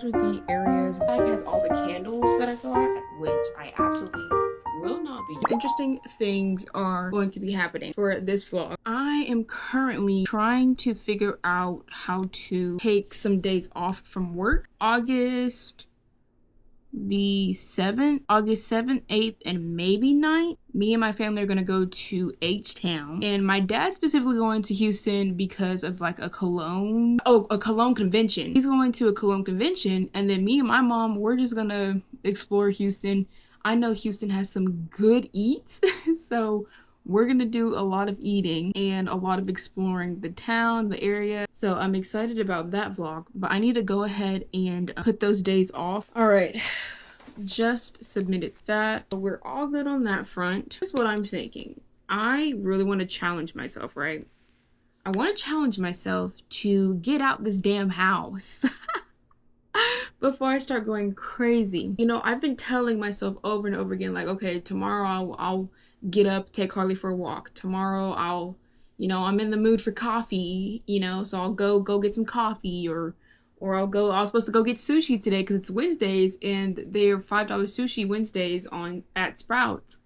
are the areas. The bag has all the candles that I got, which I absolutely will not be. Interesting things are going to be happening for this vlog. I am currently trying to figure out how to take some days off from work. August 7th, 8th, and maybe 9th. Me and my family are gonna go to H-Town, and my dad's specifically going to Houston because of like a cologne convention. He's going to a cologne convention, and then me and my mom, we're just gonna explore Houston. I know Houston has some good eats, so we're gonna do a lot of eating and a lot of exploring the town, the area. So I'm excited about that vlog, but I need to go ahead and put those days off. All right, just submitted that. We're all good on that front. Here's what I'm thinking. I really want to challenge myself, right? I want to challenge myself to get out this damn house before I start going crazy. You know, I've been telling myself over and over again, like, okay, tomorrow I'll get up, take Harley for a walk. Tomorrow I'm in the mood for coffee, so I'll go get some coffee, or I was supposed to go get sushi today because it's Wednesdays and they're $5 sushi Wednesdays at Sprouts.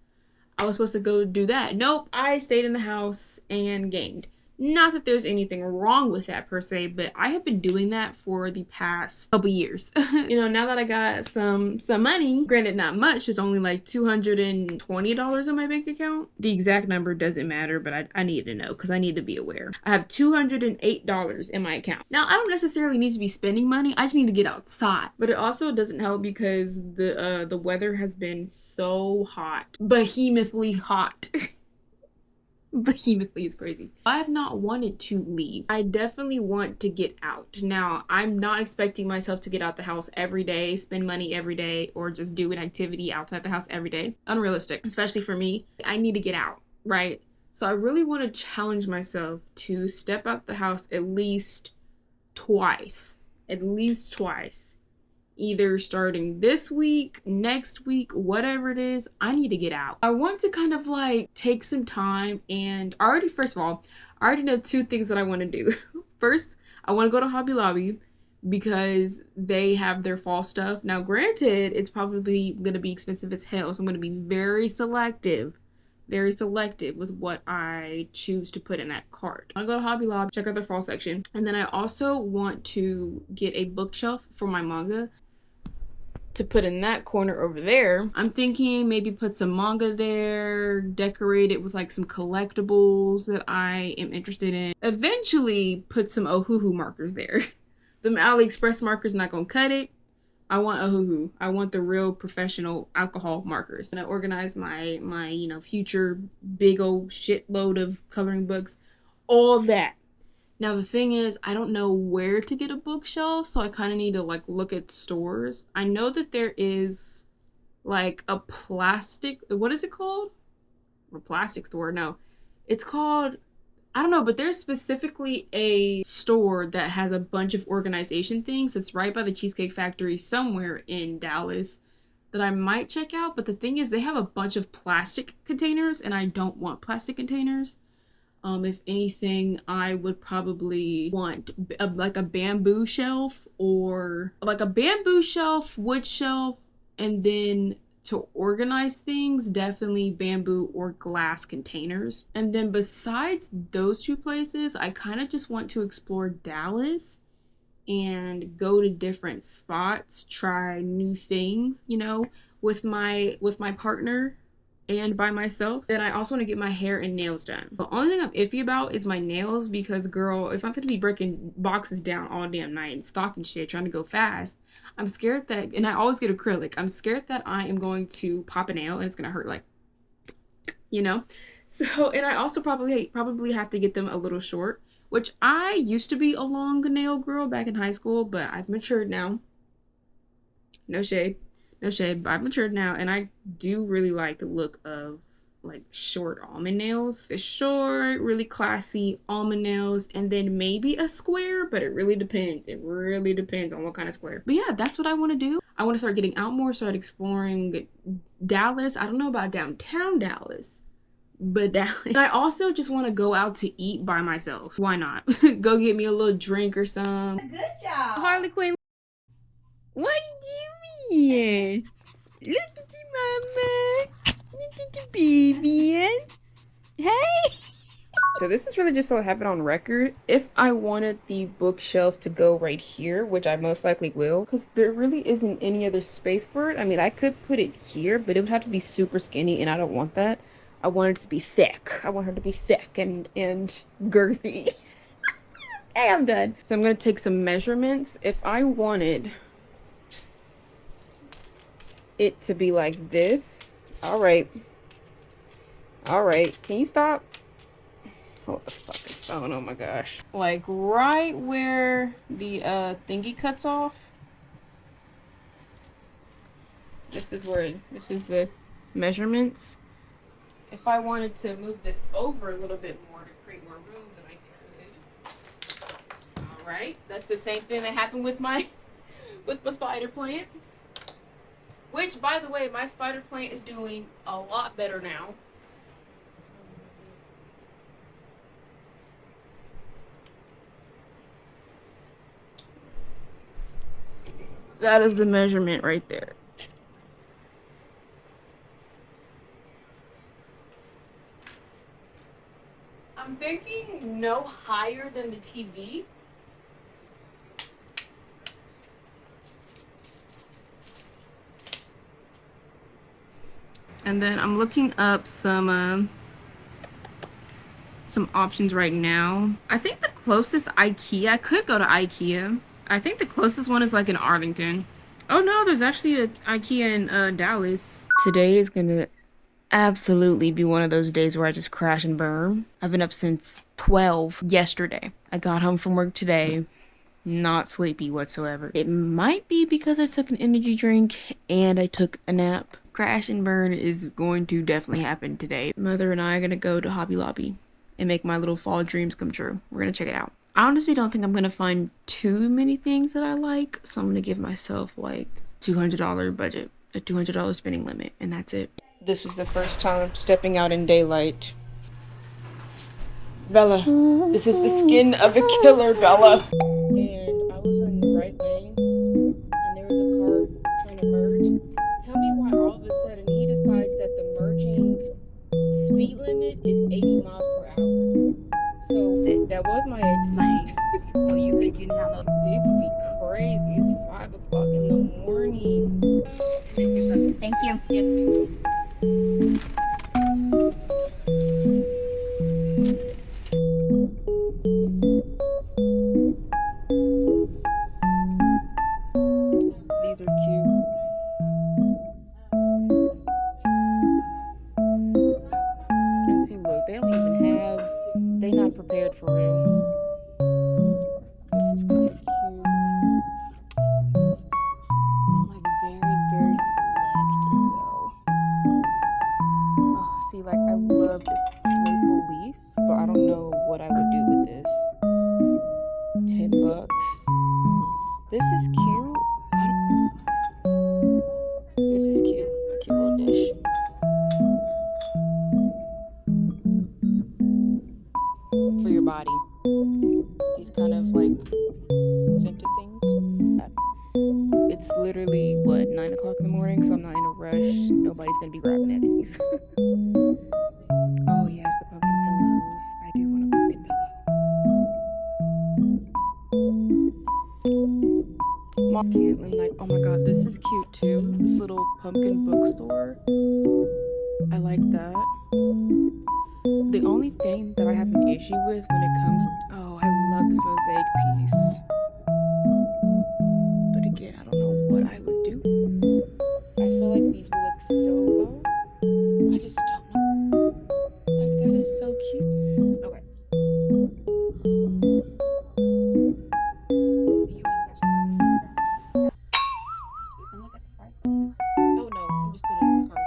I was supposed to go do that. Nope, I stayed in the house and gamed. Not that there's anything wrong with that per se, but I have been doing that for the past couple years. Now that I got some money, granted not much, it's only like $220 on my bank account. The exact number doesn't matter, but I need to know because I need to be aware. I have $208 in my account. Now, I don't necessarily need to be spending money. I just need to get outside. But it also doesn't help because the weather has been so hot. Behemothly hot. Vehemently is crazy. I have not wanted to leave. I definitely want to get out. Now, I'm not expecting myself to get out the house every day, spend money every day, or just do an activity outside the house every day. Unrealistic, especially for me. I need to get out, right? So I really want to challenge myself to step out the house at least twice. At least twice. Either starting this week, next week, whatever it is, I need to get out. I want to kind of like take some time and first of all, I already know two things that I want to do. First, I want to go to Hobby Lobby because they have their fall stuff. Now, granted, it's probably going to be expensive as hell, so I'm going to be very selective with what I choose to put in that cart. I want to go to Hobby Lobby, check out their fall section. And then I also want to get a bookshelf for my manga to put in that corner over there. I'm thinking maybe put some manga there, decorate it with like some collectibles that I am interested in. Eventually put some Ohuhu markers there. The AliExpress markers not gonna cut it. I want Ohuhu. I want the real professional alcohol markers. I'm gonna organize my future big old shitload of coloring books. All that. Now, the thing is, I don't know where to get a bookshelf, so I kind of need to, like, look at stores. I know that there is, like, a plastic... What is it called? A plastic store? No. It's called... I don't know, but there's specifically a store that has a bunch of organization things. It's right by the Cheesecake Factory somewhere in Dallas that I might check out. But the thing is, they have a bunch of plastic containers, and I don't want plastic containers. If anything, I would probably want like a bamboo shelf, or like a bamboo shelf, wood shelf, and then to organize things, definitely bamboo or glass containers. And then besides those two places, I kind of just want to explore Dallas and go to different spots, try new things, with my partner and by myself. Then I also want to get my hair and nails done. The only thing I'm iffy about is my nails because, girl, if I'm gonna be breaking boxes down all damn night and stocking shit, trying to go fast, I'm scared that, and I always get acrylic, I'm scared that I am going to pop a nail and it's gonna hurt, like, So, and I also probably have to get them a little short, which I used to be a long nail girl back in high school, but I've matured now. No shade, but I've matured now, and I do really like the look of like short almond nails. The short, really classy almond nails, and then maybe a square, but it really depends. It really depends on what kind of square. But yeah, that's what I want to do. I want to start getting out more, start exploring Dallas. I don't know about downtown Dallas, but Dallas. And I also just want to go out to eat by myself. Why not? Go get me a little drink or some. Good job. Harley Quinn. What are you doing? Look at you, mama. Look at the baby. Hey. So this is really just so I have it on record. If I wanted the bookshelf to go right here, which I most likely will, because there really isn't any other space for it. I mean, I could put it here, but it would have to be super skinny, and I don't want that. I want it to be thick. I want her to be thick and girthy. Hey, I'm done. So I'm gonna take some measurements. If I wanted it to be like this, all right, can you stop? Hold the fucking phone. Oh my gosh. Like right where the thingy cuts off. This is the measurements. If I wanted to move this over a little bit more to create more room, then I could. All right, that's the same thing that happened with my spider plant. Which, by the way, my spider plant is doing a lot better now. That is the measurement right there. I'm thinking no higher than the TV. And then I'm looking up some options right now. I think the closest IKEA, I could go to IKEA. I think the closest one is like in Arlington. Oh no, there's actually an IKEA in Dallas. Today is gonna absolutely be one of those days where I just crash and burn. I've been up since 12 yesterday. I got home from work today, not sleepy whatsoever. It might be because I took an energy drink and I took a nap. Crash and burn is going to definitely happen today. Mother and I are gonna go to Hobby Lobby and make my little fall dreams come true. We're gonna check it out. I honestly don't think I'm gonna find too many things that I like, so I'm gonna give myself like $200 budget, a $200 spending limit, and that's it. This is the first time stepping out in daylight. Bella, this is the skin of a killer, Bella. And I was in the right lane, and there was a car trying to merge. Tell me why all of a sudden he decides that the merging speed limit is 80 miles per hour. So that was my exit. So you think you have no... It would be crazy. It's 5 o'clock in the morning. Thank you. Yes, ma'am. These are cute. And see, look, they don't even have... They not prepared for real. This is kind of cute. I'm like very selective though. Oh, see, like I love this maple leaf, but I don't know what I would do with this. $10. This is cute. This is cute. A cute little dish. For your body. These kind of like scented things. It's literally what, 9 o'clock in the morning, so I'm not in a rush. Nobody's gonna be grabbing at these. Oh yes, the pumpkin pillows. I do want a pumpkin pillow. Mom's cute and like, oh my god, this is cute too. This little pumpkin bookstore. I like that. The only thing that I have an issue with when it comes... Oh, I love this mosaic piece. But again, I don't know what I would do. I feel like these will look so low. I just don't know. Like, that is so cute. Okay. Oh no, I'm just putting it in the cart.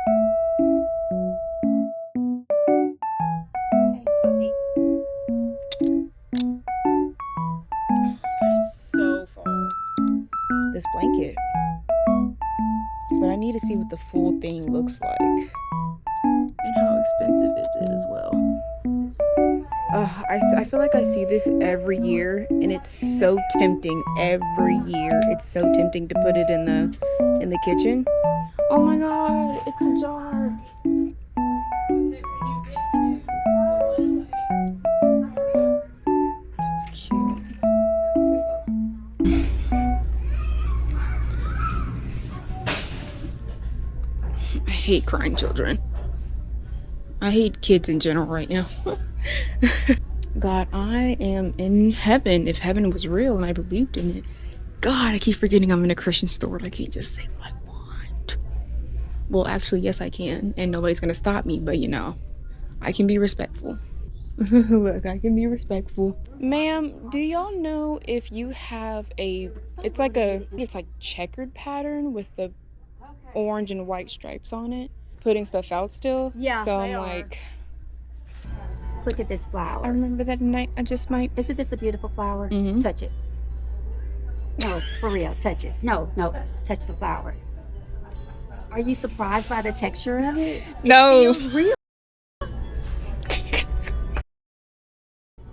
This blanket, but I need to see what the full thing looks like and how expensive is it as well. I feel like I see this every year, and it's so tempting every year. It's so tempting to put it in the kitchen. Oh my god, it's a jar. That's cute. I hate crying children. I hate kids in general right now. God, I am in heaven if heaven was real and I believed in it. God, I keep forgetting I'm in a Christian store. I can't just say what I want. Well, actually, yes, I can. And nobody's going to stop me. But, you know, I can be respectful. Look, I can be respectful. Ma'am, do y'all know if you have it's like checkered pattern with the orange and white stripes on it? Putting stuff out still? Yeah, so they I'm are. like, Look at this flower. I remember that night I just might. Isn't this a beautiful flower? Mm-hmm. Touch it. No, for real, touch it. No, touch the flower. Are you surprised by the texture of it? No. It feels real.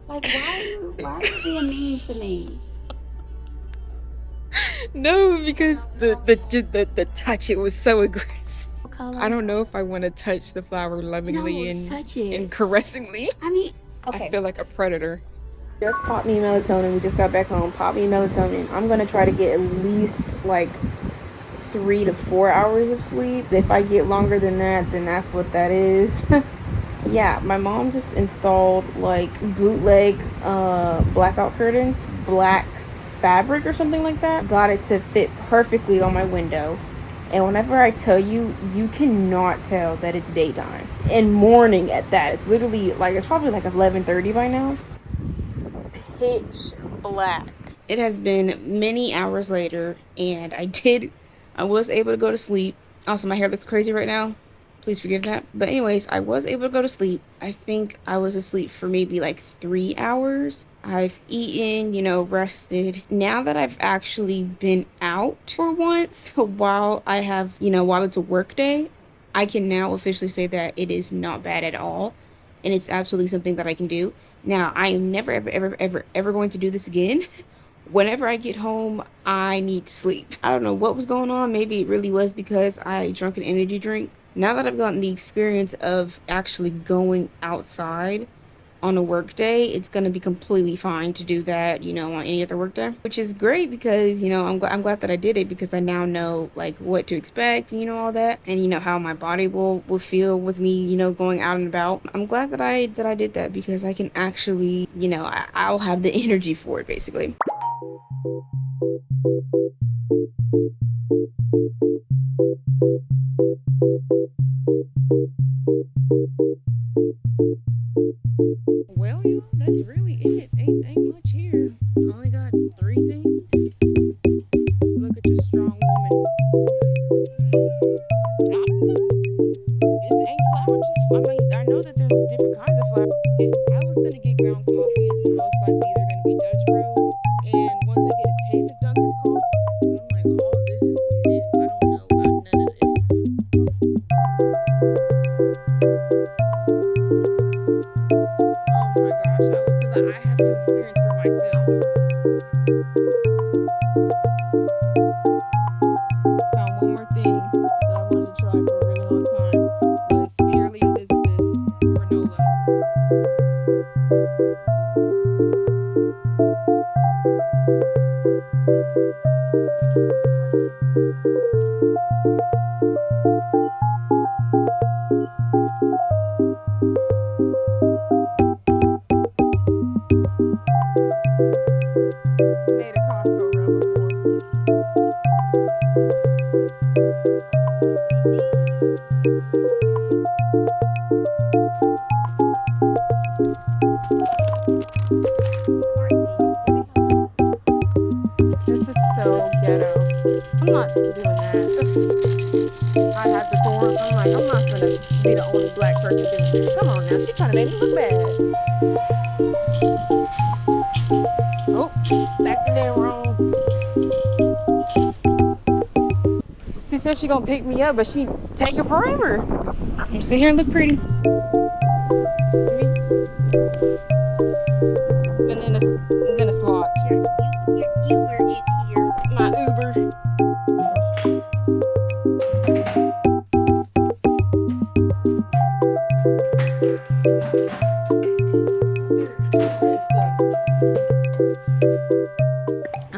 Like, why are you being mean to me? No, because the touch, it was so aggressive. Color? I don't know if I want to touch the flower lovingly touch it. and caressingly. I mean, okay. I feel like a predator. Just popped me melatonin. We just got back home. Popped me melatonin. I'm gonna try to get at least like 3 to 4 hours of sleep. If I get longer than that, then that's what that is. Yeah, my mom just installed like bootleg blackout curtains, black fabric or something like that. Got it to fit perfectly on my window. And whenever I tell you, you cannot tell that it's daytime. And morning at that. It's literally like, it's probably like 11:30 by now. It's pitch black. It has been many hours later, and I was able to go to sleep. Also, my hair looks crazy right now. Please forgive that. But anyways, I was able to go to sleep. I think I was asleep for maybe like 3 hours. I've eaten, rested. Now that I've actually been out for once, while it's a work day, I can now officially say that it is not bad at all. And it's absolutely something that I can do. Now, I am never, ever, ever, ever, ever going to do this again. Whenever I get home, I need to sleep. I don't know what was going on. Maybe it really was because I drank an energy drink. Now that I've gotten the experience of actually going outside on a work day, it's going to be completely fine to do that, on any other work day, which is great because, I'm glad that I did it because I now know like what to expect, all that, and how my body will feel with me, going out and about. I'm glad that I did that because I can actually, I'll have the energy for it basically. Well, that's really it. Ain't much here. Only got 3 things. Look at this strong woman. I don't know. Ain't flour just, I know that there's different kinds of flour. If I was gonna get ground coffee, it's most likely either gonna be Dutch Bros. And once I get a taste of Dunkin's coffee, I'm like, oh, this is it. I don't know about none of this. I have to experience for myself. Found one more thing that I wanted to try for a really long time. Was Purely Elizabeth's granola. Made a Costco run before. This is so ghetto. I'm not doing that. I had the door. I'm like, I'm not gonna be the only black person doing this. Come on now, she's trying to make me look bad. Oh, back in there wrong. She said she gonna pick me up, but she taking forever. I'm sit here and look pretty. A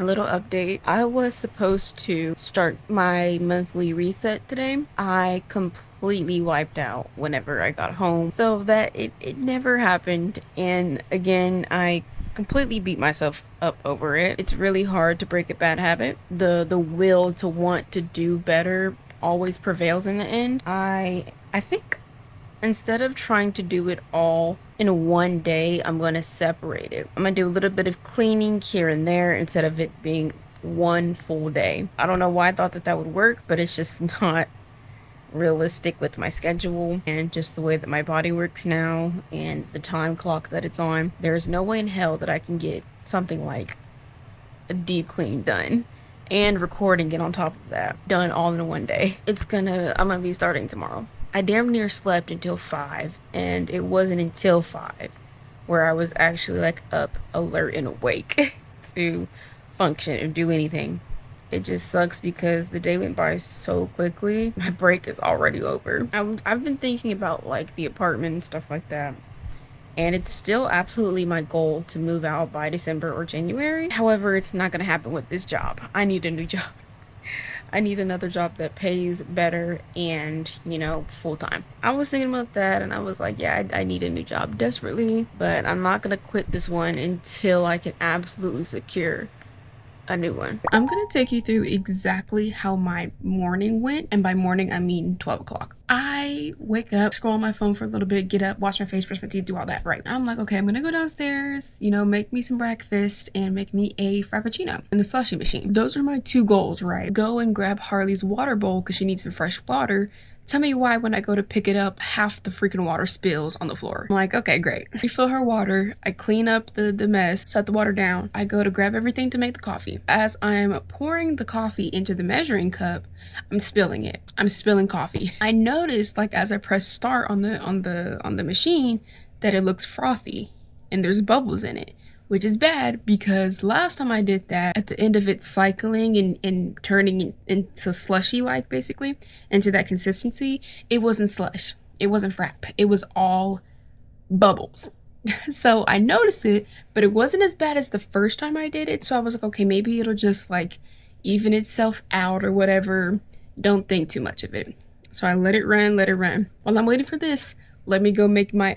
little update. I was supposed to start my monthly reset today. I completely wiped out whenever I got home, so that it never happened. And again, I completely beat myself up over it. It's really hard to break a bad habit. The will to want to do better always prevails in the end. I think instead of trying to do it all in one day, I'm going to separate it. I'm going to do a little bit of cleaning here and there instead of it being one full day. I don't know why I thought that would work, but it's just not realistic with my schedule and just the way that my body works now and the time clock that it's on. There's no way in hell that I can get something like a deep clean done and recording it on top of that done all in one day. I'm gonna be starting tomorrow. I damn near slept until 5, and it wasn't until 5 where I was actually like up, alert, and awake to function and do anything. It just sucks because the day went by so quickly. My break is already over. I've been thinking about like the apartment and stuff like that, and it's still absolutely my goal to move out by December or January. However, it's not gonna happen with this job. I need a new job. I need another job that pays better and, full time. I was thinking about that and I was like, yeah, I need a new job desperately, but I'm not gonna quit this one until I can absolutely secure a new one. I'm gonna take you through exactly how my morning went, and by morning I mean 12 o'clock. I wake up, scroll on my phone for a little bit, get up, wash my face, brush my teeth, do all that. Right, I'm like, okay, I'm gonna go downstairs, make me some breakfast and make me a frappuccino in the slushy machine. Those are my two goals, right? Go and grab Harley's water bowl because she needs some fresh water. Tell me why when I go to pick it up, half the freaking water spills on the floor. I'm like, okay, great. Refill her water. I clean up the mess, set the water down. I go to grab everything to make the coffee. As I'm pouring the coffee into the measuring cup, I'm spilling it. I'm spilling coffee. I noticed, like, as I press start on the machine, that it looks frothy and there's bubbles in it, which is bad because last time I did that, at the end of it cycling and turning into slushy, like basically into that consistency, it wasn't slush, it wasn't frap, it was all bubbles. So I noticed it, but it wasn't as bad as the first time I did it. So I was like, okay, maybe it'll just like even itself out or whatever. Don't think too much of it. So I let it run. While I'm waiting for this, let me go make my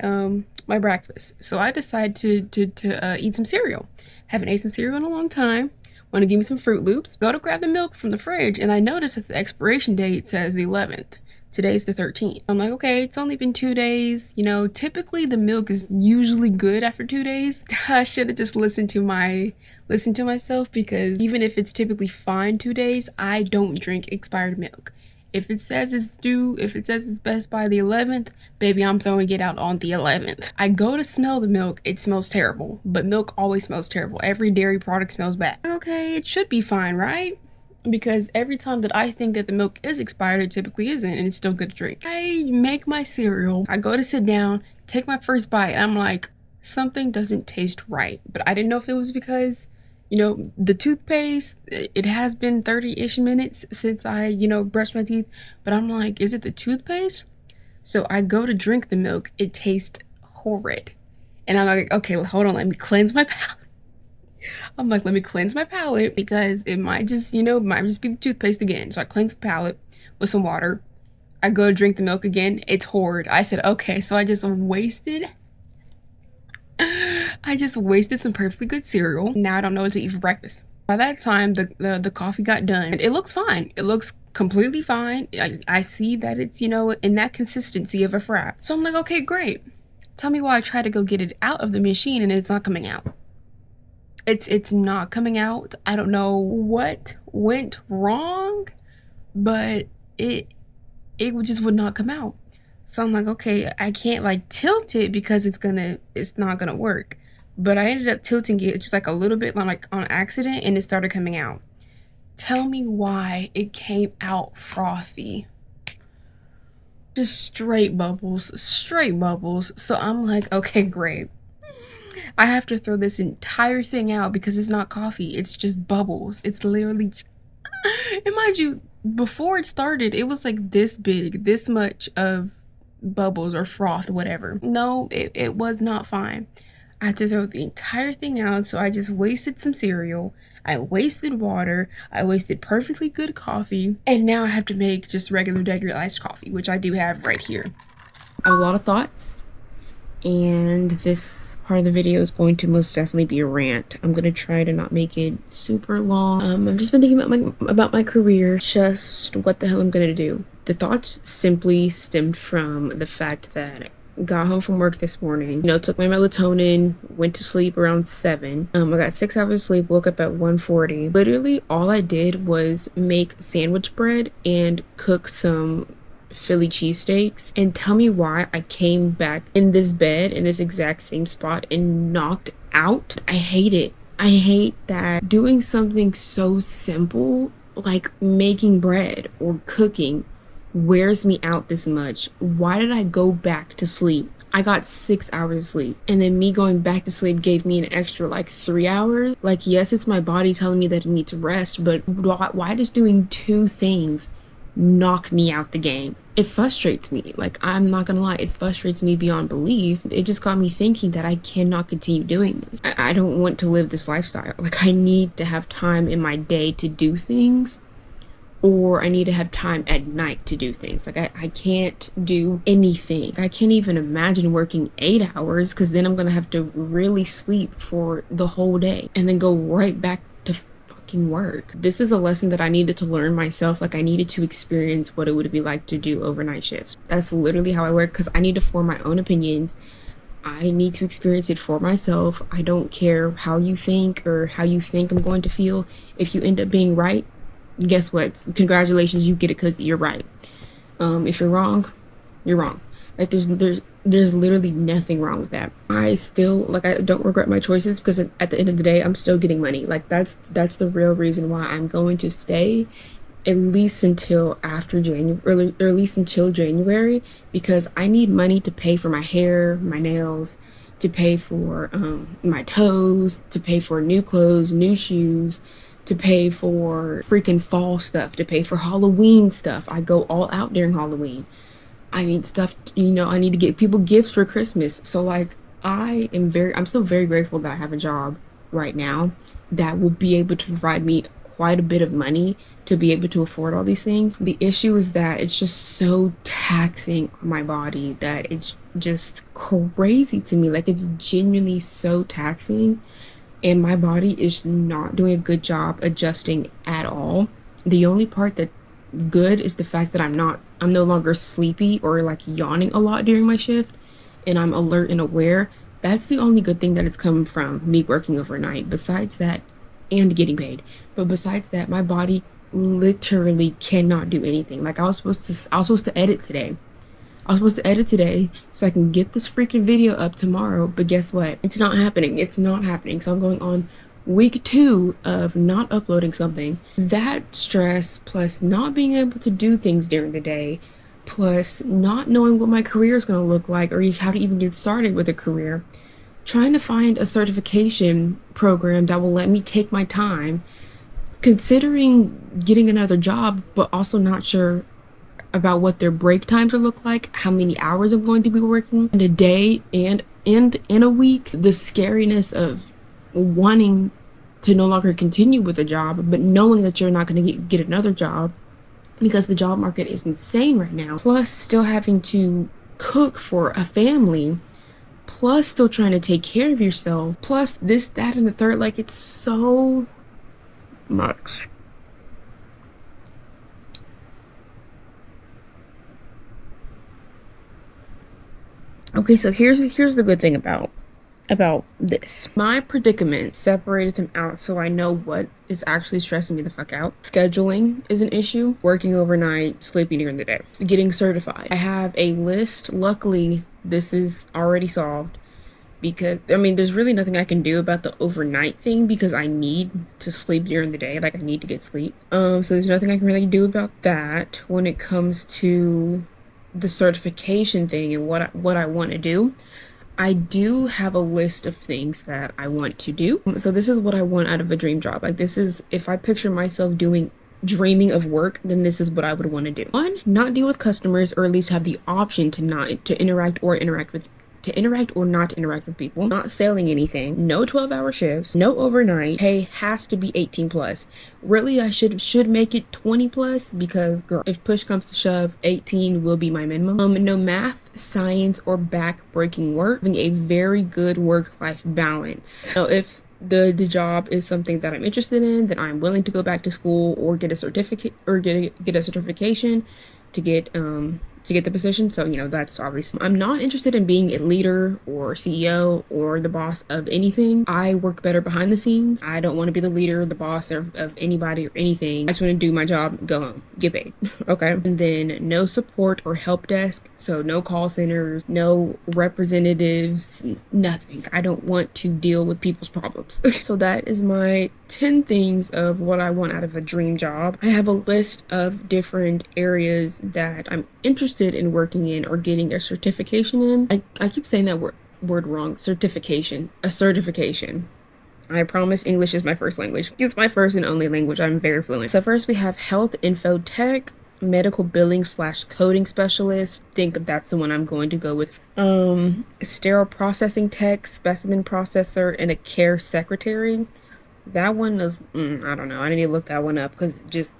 my breakfast. So I decided to eat some cereal. Haven't ate some cereal in a long time. Want to give me some Fruit Loops. Go to grab the milk from the fridge, and I noticed that the expiration date says the 11th. Today's the 13th. I'm like, okay, it's only been 2 days. Typically the milk is usually good after 2 days. I should have just listened to myself, because even if it's typically fine 2 days, I don't drink expired milk. If it says it's best by the 11th, baby, I'm throwing it out on the 11th. I go to smell the milk, it smells terrible. But milk always smells terrible. Every dairy product smells bad. Okay, it should be fine, right? Because every time that I think that the milk is expired, it typically isn't, and it's still good to drink. I make my cereal, I go to sit down, take my first bite, and I'm like, something doesn't taste right. But I didn't know if it was because the toothpaste, it has been 30-ish minutes since I, brushed my teeth. But I'm like, is it the toothpaste? So I go to drink the milk. It tastes horrid. And I'm like, okay, hold on, let me cleanse my palate. I'm like, let me cleanse my palate because it might just, be the toothpaste again. So I cleanse the palate with some water. I go to drink the milk again. It's horrid. I said, okay, so I just wasted some perfectly good cereal. Now I don't know what to eat for breakfast. By that time, the coffee got done. And it looks fine. It looks completely fine. I see that it's, in that consistency of a frap. So I'm like, okay, great. Tell me why I tried to go get it out of the machine and it's not coming out. It's not coming out. I don't know what went wrong, but it just would not come out. So I'm like, okay, I can't like tilt it because it's not gonna work. But I ended up tilting it just like a little bit, like on accident, and it started coming out. Tell me why it came out frothy. Just straight bubbles. So I'm like, okay, great. I have to throw this entire thing out because it's not coffee. It's just bubbles. It's literally just... And mind you, before it started, it was like this big, this much of bubbles or froth, whatever. No, it was not fine. I had to throw the entire thing out, so I just wasted some cereal. I wasted water. I wasted perfectly good coffee. And now I have to make just regular iced coffee, which I do have right here. I have a lot of thoughts, and this part of the video is going to most definitely be a rant. I'm gonna try to not make it super long. I've just been thinking about my career, just what the hell I'm gonna do. The thoughts simply stemmed from the fact that I got home from work this morning, took my melatonin, went to sleep around 7. I got 6 hours of sleep, woke up at 1:40. Literally all I did was make sandwich bread and cook some Philly cheesesteaks, and tell me why I came back in this bed in this exact same spot and knocked out. I hate it. I hate that doing something so simple like making bread or cooking wears me out this much. Why did I go back to sleep? I got 6 hours of sleep, and then me going back to sleep gave me an extra like 3 hours. Like, yes, it's my body telling me that it needs rest, but why does doing 2 things knock me out the game? It frustrates me. Like, I'm not gonna lie, it frustrates me beyond belief. It just got me thinking that I cannot continue doing this. I don't want to live this lifestyle. Like, I need to have time in my day to do things, or I need to have time at night to do things. Like, I can't do anything. I can't even imagine working 8 hours, because then I'm gonna have to really sleep for the whole day and then go right back to fucking work. This is a lesson that I needed to learn myself. Like, I needed to experience what it would be like to do overnight shifts. That's literally how I work, because I need to form my own opinions. I need to experience it for myself. I don't care how you think or how you think I'm going to feel. If you end up being right, guess what? Congratulations, you get a cookie. You're right. If you're wrong, you're wrong. Like, there's literally nothing wrong with that. I don't regret my choices, because at the end of the day, I'm still getting money. Like, that's the real reason why I'm going to stay at least until after January, or at least until January, because I need money to pay for my hair, my nails, to pay for my toes, to pay for new clothes, new shoes, to pay for freaking fall stuff, to pay for Halloween stuff. I go all out during Halloween. I need stuff, I need to get people gifts for Christmas. So like, I'm still very grateful that I have a job right now that will be able to provide me quite a bit of money to be able to afford all these things. The issue is that it's just so taxing on my body that it's just crazy to me. Like, it's genuinely so taxing, and my body is not doing a good job adjusting at all. The only part that's good is the fact that I'm no longer sleepy or like yawning a lot during my shift, and I'm alert and aware. That's the only good thing that it's come from me working overnight, besides that, and getting paid. But besides that, my body literally cannot do anything. Like, I was supposed to edit today. I was supposed to edit today so I can get this freaking video up tomorrow, but guess what? It's not happening. It's not happening. So I'm going on week 2 of not uploading something. That stress, plus not being able to do things during the day, plus not knowing what my career is going to look like, or how to even get started with a career. Trying to find a certification program that will let me take my time, considering getting another job, but also not sure about what their break times will look like, how many hours I'm going to be working in a day and in a week. The scariness of wanting to no longer continue with a job, but knowing that you're not going to get another job because the job market is insane right now, plus still having to cook for a family, plus still trying to take care of yourself, plus this, that, and the third. Like, it's so much. Okay, so here's the good thing about this. My predicament separated them out so I know what is actually stressing me the fuck out. Scheduling is an issue. Working overnight, sleeping during the day. Getting certified. I have a list. Luckily, this is already solved, because there's really nothing I can do about the overnight thing, because I need to sleep during the day. Like, I need to get sleep. So there's nothing I can really do about that. When it comes to the certification thing and what I want to do, I do have a list of things that I want to do. So this is what I want out of a dream job. Like, this is, if I picture myself doing dreaming of work, then this is what I would want to do. One, not deal with customers, or at least have the option to interact or not interact with people, not selling anything, no 12-hour shifts, no overnight, pay has to be 18 plus. Really, I should make it 20 plus, because girl, if push comes to shove, 18 will be my minimum. No math, science, or back-breaking work, having a very good work-life balance. So if the job is something that I'm interested in, then I'm willing to go back to school or get a certificate or get a certification to get the position. So, that's obviously, I'm not interested in being a leader or CEO or the boss of anything. I work better behind the scenes. I don't want to be the leader or the boss of anybody or anything. I just want to do my job, go home, get paid. Okay. And then no support or help desk. So no call centers, no representatives, nothing. I don't want to deal with people's problems. So that is my 10 things of what I want out of a dream job. I have a list of different areas that I'm interested in working in or getting a certification in. I keep saying that word wrong. A certification. I promise English is my first language. It's my first and only language. I'm very fluent. So first we have health info tech, medical billing / coding specialist. Think that's the one I'm going to go with. Sterile processing tech, specimen processor, and a care secretary. That one is, I don't know. I need to look that one up, because just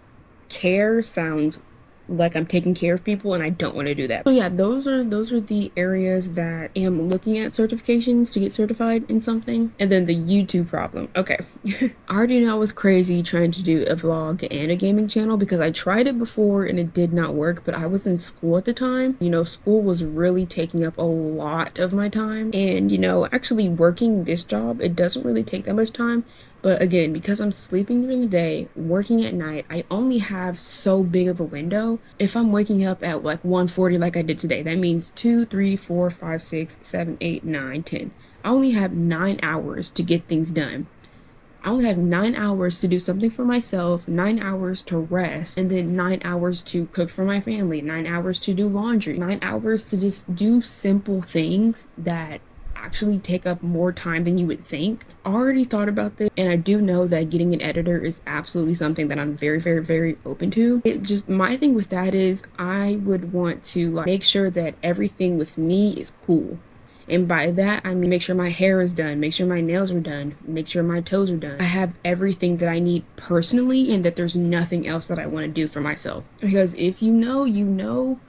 care sounds like I'm taking care of people, and I don't want to do that. So yeah, those are the areas that I am looking at certifications to get certified in something. And then the YouTube problem. Okay. I already know I was crazy trying to do a vlog and a gaming channel, because I tried it before and it did not work, but I was in school at the time. School was really taking up a lot of my time, and actually working this job, it doesn't really take that much time. But again, because I'm sleeping during the day, working at night, I only have so big of a window. If I'm waking up at like 1:40 like I did today, that means 2, 3, 4, 5, 6, 7, 8, 9, 10. I only have 9 hours to get things done. I only have 9 hours to do something for myself, 9 hours to rest, and then 9 hours to cook for my family, 9 hours to do laundry, 9 hours to just do simple things that actually take up more time than you would think. I already thought about this, and I do know that getting an editor is absolutely something that I'm very, very, very open to. My thing with that is I would want to make sure that everything with me is cool. And by that, I mean make sure my hair is done, make sure my nails are done, make sure my toes are done. I have everything that I need personally, and that there's nothing else that I want to do for myself. Because if you know,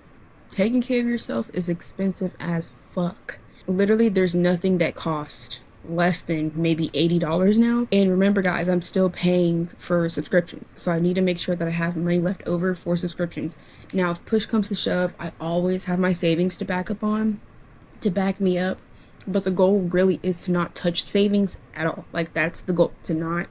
taking care of yourself is expensive as fuck. Literally, there's nothing that costs less than maybe $80 now. And remember, guys, I'm still paying for subscriptions, so I need to make sure that I have money left over for subscriptions. Now, if push comes to shove, I always have my savings to back me up. But the goal really is to not touch savings at all. Like, that's the goal, to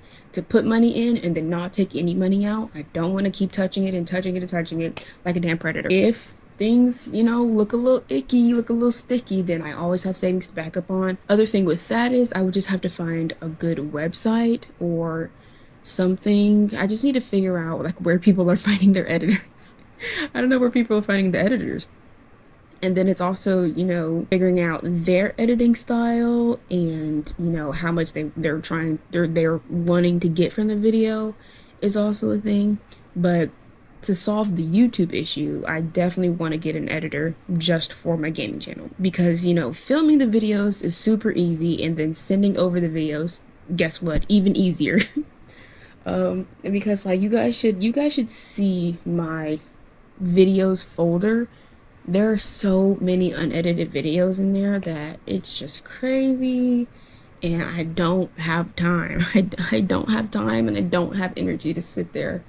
put money in and then not take any money out. I don't want to keep touching it like a damn predator. If things, look a little icky, look a little sticky, then I always have savings to back up on. Other thing with that is I would just have to find a good website or something. I just need to figure out where people are finding their editors. I don't know where people are finding the editors. And then it's also, figuring out their editing style and, how much they're wanting to get from the video is also a thing. But to solve the YouTube issue, I definitely want to get an editor just for my gaming channel, because filming the videos is super easy, and then sending over the videos, guess what, even easier. Because you guys should see my videos folder. There are so many unedited videos in there that it's just crazy, and I don't have time. I don't have time, and I don't have energy to sit there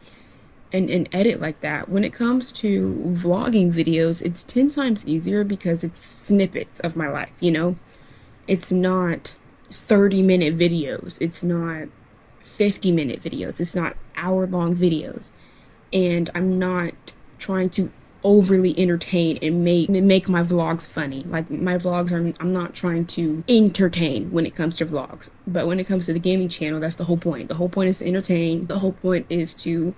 and edit like that. When it comes to vlogging videos, it's 10 times easier because it's snippets of my life, It's not 30-minute videos. It's not 50-minute videos. It's not hour-long videos. And I'm not trying to overly entertain and make my vlogs funny. Like, my vlogs I'm not trying to entertain when it comes to vlogs. But when it comes to the gaming channel, that's the whole point. The whole point is to entertain. The whole point is to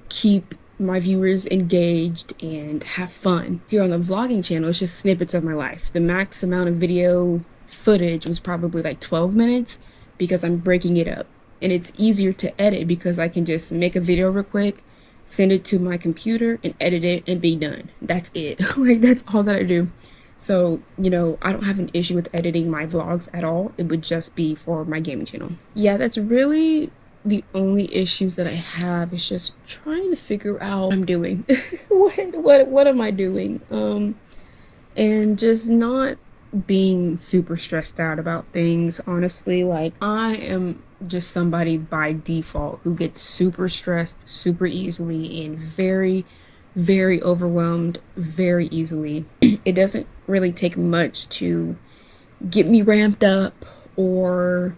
keep my viewers engaged and have fun. Here on the vlogging channel, it's just snippets of my life. The max amount of video footage was probably 12 minutes, because I'm breaking it up. and it's easier to edit because I can just make a video real quick, send it to my computer and edit it and be done. That's it. Like, that's all that I do. So, you know, I don't have an issue with editing my vlogs at all. It would just be for my gaming channel. Yeah, that's really the only issues that I have, is just trying to figure out what I'm doing. what am I doing? And just not being super stressed out about things, honestly. Like, I am just somebody by default who gets super stressed super easily and very overwhelmed very easily. It doesn't really take much to get me ramped up or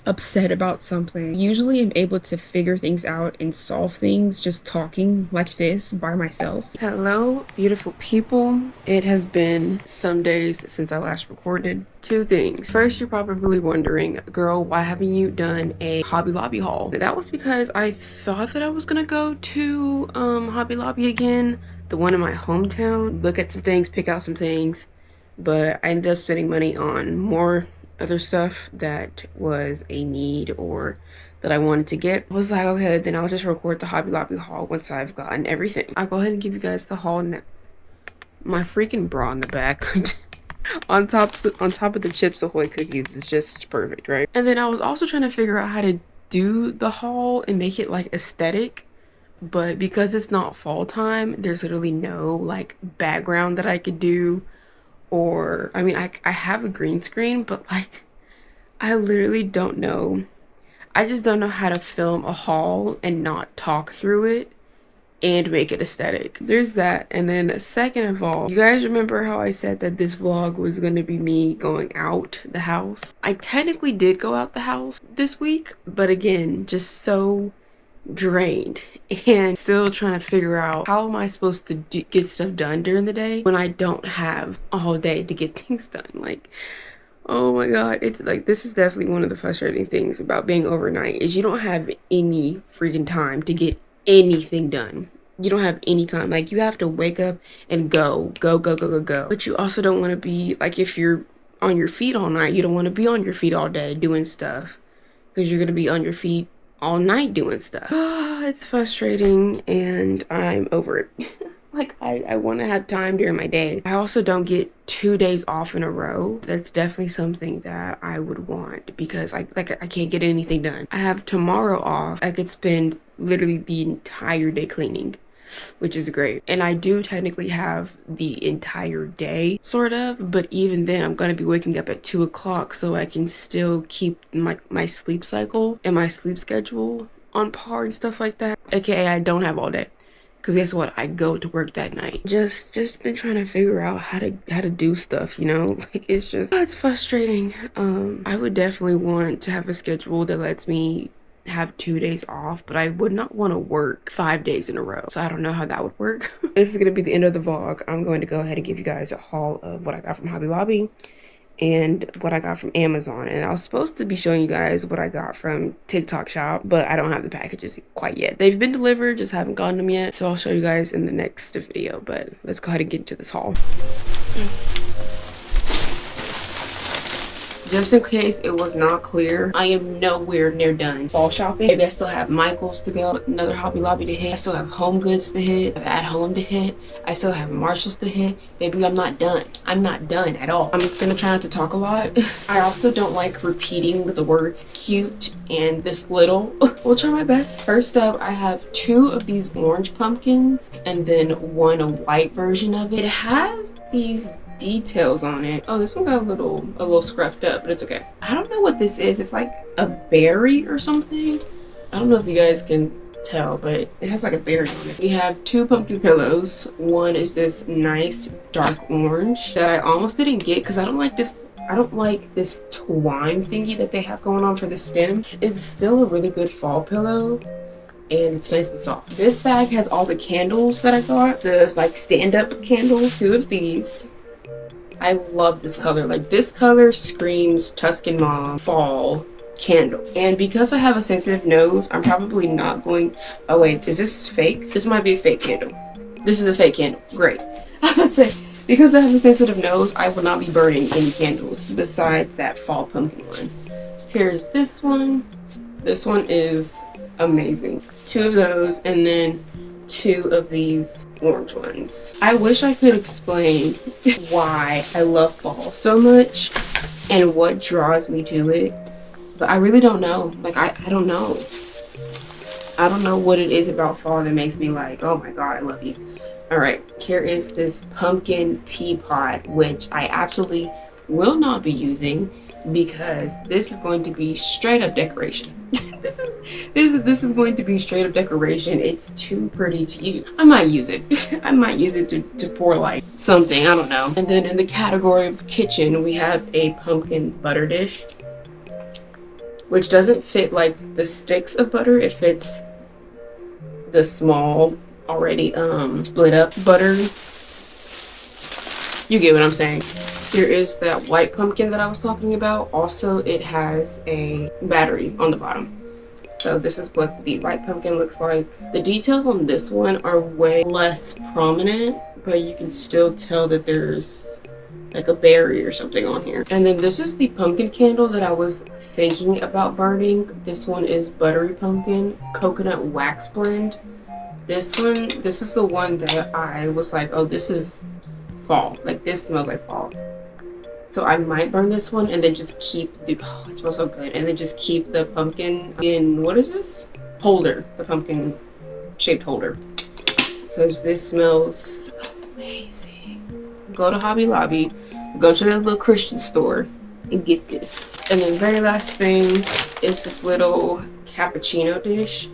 upset about something. Usually I'm able to figure things out and solve things just talking like this by myself. Hello, beautiful people. It has been some days since I last recorded. Two things. First, you're probably wondering, girl, why haven't you done a Hobby Lobby haul? That was because I thought that I was gonna go to Hobby Lobby again, the one in my hometown, look at some things, pick out some things, but I ended up spending money on more other stuff that was a need or that I wanted to get. I was like, okay, then I'll just record the Hobby Lobby haul once I've gotten everything. I'll go ahead and give you guys the haul now. My freaking bra in the back on top of the Chips Ahoy cookies is just perfect, right? And then I was also trying to figure out how to do the haul and make it like aesthetic, but because it's not fall time, there's literally no like background that I could do. Or, I mean, I have a green screen, but like, I literally don't know. I just don't know how to film a haul and not talk through it and make it aesthetic. There's that. And then second of all, you guys remember how I said that this vlog was going to be me going out the house? I technically did go out the house this week, but again, just so drained and still trying to figure out how am I supposed to get stuff done during the day when I don't have a whole day to get things done. Like, oh my god, it's like, this is definitely one of the frustrating things about being overnight, is you don't have any freaking time to get anything done. You don't have any time. Like, you have to wake up and go, but you also don't want to be like, if you're on your feet all night, you don't want to be on your feet all day doing stuff, because you're going to be on your feet all night doing stuff. It's frustrating and I'm over it. Like, I want to have time during my day. I also don't get 2 days off in a row. That's definitely something that I would want, because I can't get anything done. I have tomorrow off. I could spend literally the entire day cleaning, which is great. And I do technically have the entire day, sort of, but even then I'm gonna be waking up at 2 o'clock so I can still keep my sleep cycle and my sleep schedule on par and stuff like that. AKA I don't have all day, because guess what, I go to work that night. Just been trying to figure out how to do stuff, you know? Like, it's just, it's frustrating. I would definitely want to have a schedule that lets me have 2 days off, but I would not want to work 5 days in a row, so I don't know how that would work. This is going to be the end of the vlog. I'm going to go ahead and give you guys a haul of what I got from Hobby Lobby and what I got from Amazon, and I was supposed to be showing you guys what I got from TikTok shop, but I don't have the packages quite yet. They've been delivered, just haven't gotten them yet, so I'll show you guys in the next video. But let's go ahead and get into this haul. Just in case it was not clear, I am nowhere near done fall shopping. Maybe I still have Michael's to go, another Hobby Lobby to hit. I still have Home Goods to hit, I have At Home to hit. I still have Marshall's to hit. Baby, I'm not done. I'm not done at all. I'm gonna try not to talk a lot. I also don't like repeating the words cute and this little. We'll try my best. First up, I have 2 of these orange pumpkins and then one a white version of it. It has these details on it. Oh, this one got a little scruffed up, but it's okay. I don't know what this is. It's like a berry or something. I don't know if you guys can tell, but it has like a berry on it. We have 2 pumpkin pillows. One is this nice dark orange that I almost didn't get because I don't like this twine thingy that they have going on for the stem. It's still a really good fall pillow, and it's nice and soft. This bag has all the candles that I got, the like stand-up candles. 2 of these. I love this color. Like, this color screams Tuscan Mom fall candle. And because I have a sensitive nose, I'm probably not going... Oh wait, is this fake? This might be a fake candle. This is a fake candle. Great. I would say, because I have a sensitive nose, I will not be burning any candles besides that fall pumpkin one. Here's this one. This one is amazing. 2 of those, and then 2 of these orange ones. I wish I could explain why I love fall so much and what draws me to it, but I really don't know. Like, I don't know. I don't know what it is about fall that makes me like, oh my god, I love you. All right, here is this pumpkin teapot, which I absolutely will not be using because this is going to be straight up decoration. This is going to be straight up decoration. It's too pretty to use. I might use it. I might use it to pour like something, I don't know. And then in the category of kitchen, we have a pumpkin butter dish, which doesn't fit like the sticks of butter. It fits the small already split up butter. You get what I'm saying. Here is that white pumpkin that I was talking about. Also, it has a battery on the bottom. So this is what the white pumpkin looks like. The details on this one are way less prominent, but you can still tell that there's like a berry or something on here. And then this is the pumpkin candle that I was thinking about burning. This one is buttery pumpkin coconut wax blend. This is the one that I was like, oh, this is fall. Like, this smells like fall. So I might burn this one and then just keep the, oh, it smells so good. And then just keep the pumpkin in, what is this? Holder, the pumpkin shaped holder. Because this smells amazing. Go to Hobby Lobby, go to that little Christian store and get this. And then very last thing is this little cappuccino dish.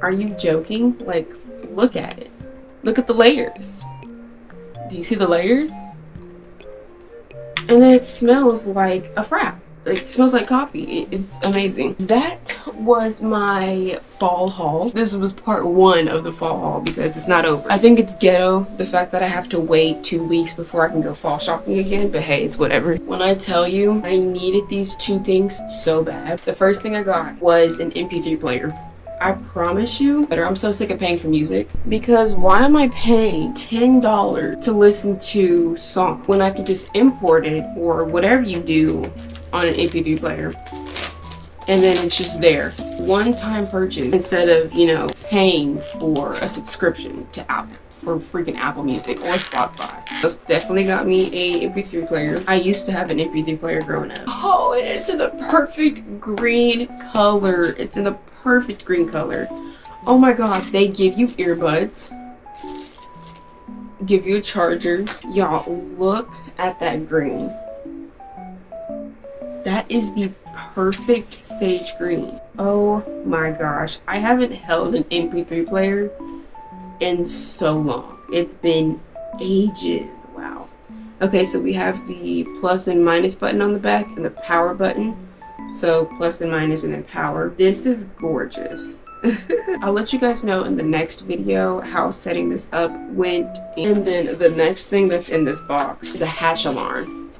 Are you joking? Like, look at it. Look at the layers. Do you see the layers? And then it smells like a frap. It smells like coffee. It's amazing. That was my fall haul. This was part 1 of the fall haul because it's not over. I think it's ghetto, the fact that I have to wait 2 weeks before I can go fall shopping again, but hey, it's whatever. When I tell you I needed these 2 things so bad, the first thing I got was an MP3 player. I promise you, I'm so sick of paying for music, because why am I paying $10 to listen to song when I could just import it or whatever you do on an MP3 player, and then it's just there, one-time purchase, instead of, you know, paying for a subscription to Apple, for freaking Apple Music or Spotify. This definitely got me a MP3 player. I used to have an MP3 player growing up. Oh, and it's in the perfect green color. It's in the perfect green color. Oh my god, they give you earbuds, give you a charger. Y'all, look at that green. That is the perfect sage green. Oh my gosh, I haven't held an MP3 player in so long. It's been ages. Wow. Okay, so we have the plus and minus button on the back and the power button. So plus and minus and then power. This is gorgeous. I'll let you guys know in the next video how setting this up went. And then the next thing that's in this box is a hatch alarm,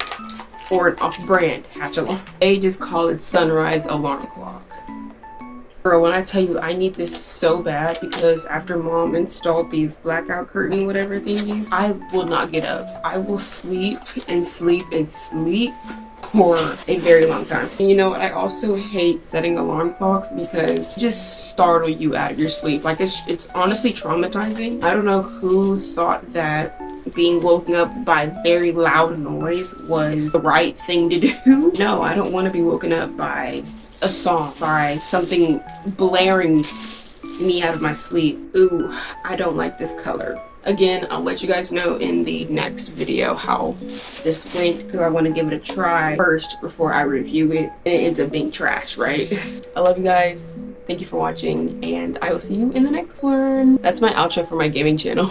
or an off-brand hatch alarm. They just call it sunrise alarm clock. Girl, when I tell you I need this so bad, because after mom installed these blackout curtain whatever thingies, I will not get up. I will sleep and sleep and sleep for a very long time. And you know what, I also hate setting alarm clocks because it just startle you out of your sleep. Like, it's honestly traumatizing. I don't know who thought that being woken up by very loud noise was the right thing to do. No, I don't want to be woken up by a song, by something blaring me out of my sleep. Ooh, I don't like this color. Again, I'll let you guys know in the next video how this went, because I want to give it a try first before I review it, and it ends up being trash, right? I love you guys. Thank you for watching, and I will see you in the next one. That's my outro for my gaming channel.